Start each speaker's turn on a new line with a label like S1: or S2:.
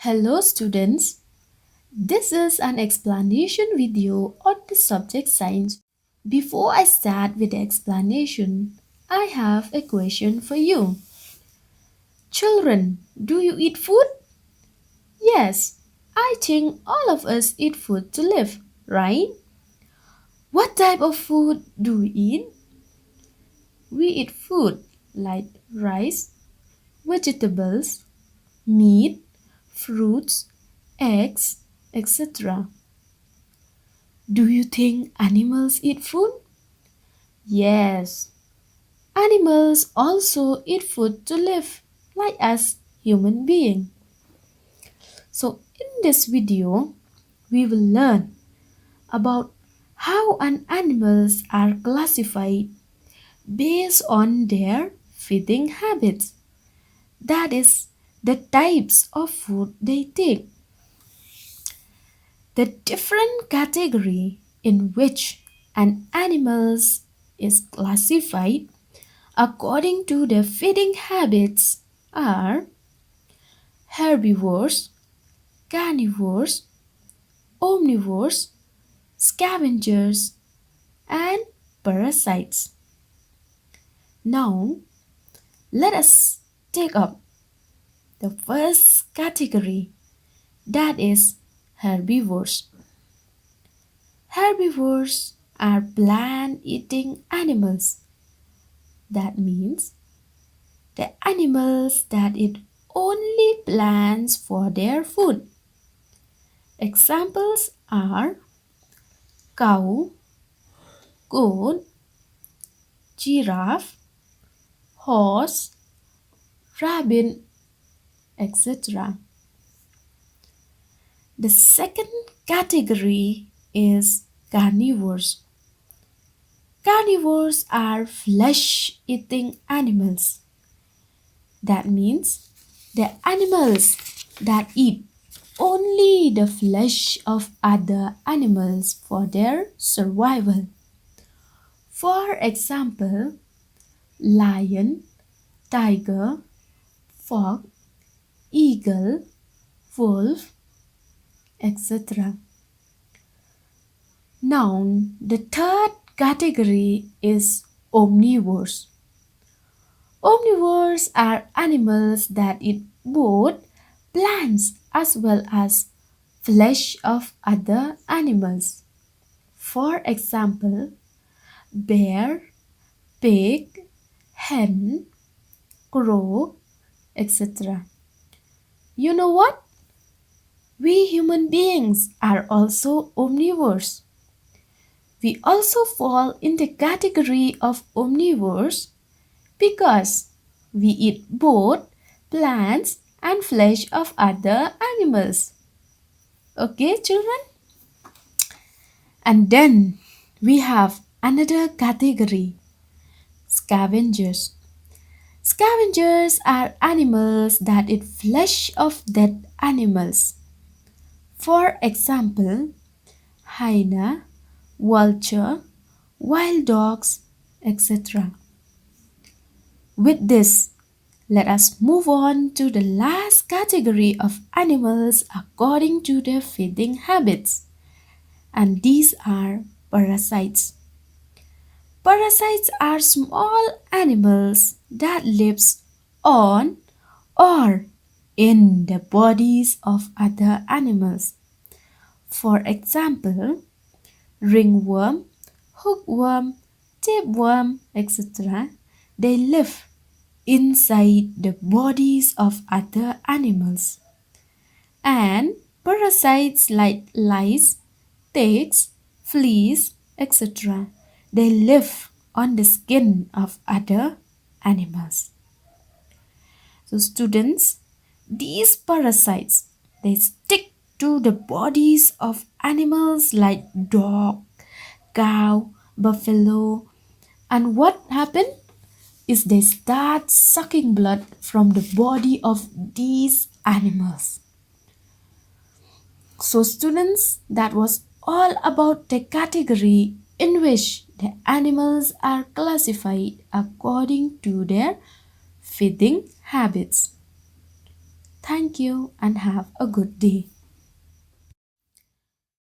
S1: Hello students, this is an explanation video on the subject science. Before I start with the explanation, I have a question for you. Children, do you eat food? Yes, I think all of us eat food to live, right? What type of food do we eat? We eat food like rice, vegetables, meat, fruits, eggs, etc. Do you think animals eat food? Yes, animals also eat food to live, like us human beings. So, in this video, we will learn about how animals are classified based on their feeding habits. That is, the types of food they take. The different category in which an animal is classified according to their feeding habits are herbivores, carnivores, omnivores, scavengers, and parasites. Now, let us take up the first category, that is herbivores. Herbivores are plant-eating animals. That means the animals that eat only plants for their food. Examples are cow, goat, giraffe, horse, rabbit, etc. The second category is carnivores. Carnivores are flesh-eating animals. That means the animals that eat only the flesh of other animals for their survival. For example, lion, tiger, fox, eagle, wolf, etc. Now, the third category is omnivores. Omnivores are animals that eat both plants as well as flesh of other animals. For example, bear, pig, hen, crow, etc. You know what? We human beings are also omnivores. We also fall in the category of omnivores because we eat both plants and flesh of other animals. Okay, children? And then we have another category, scavengers. Scavengers are animals that eat flesh of dead animals. For example, hyena, vulture, wild dogs, etc. With this, let us move on to the last category of animals according to their feeding habits. And these are parasites. Parasites are small animals that lives on or in the bodies of other animals. For example, ringworm, hookworm, tapeworm, etc. They live inside the bodies of other animals. And parasites like lice, ticks, fleas, etc. They live on the skin of other animals. So students, these parasites, they stick to the bodies of animals like dog, cow, buffalo, and what happen is they start sucking blood from the body of these animals. So students, that was all about the category in which the animals are classified according to their feeding habits. Thank you and have a good day.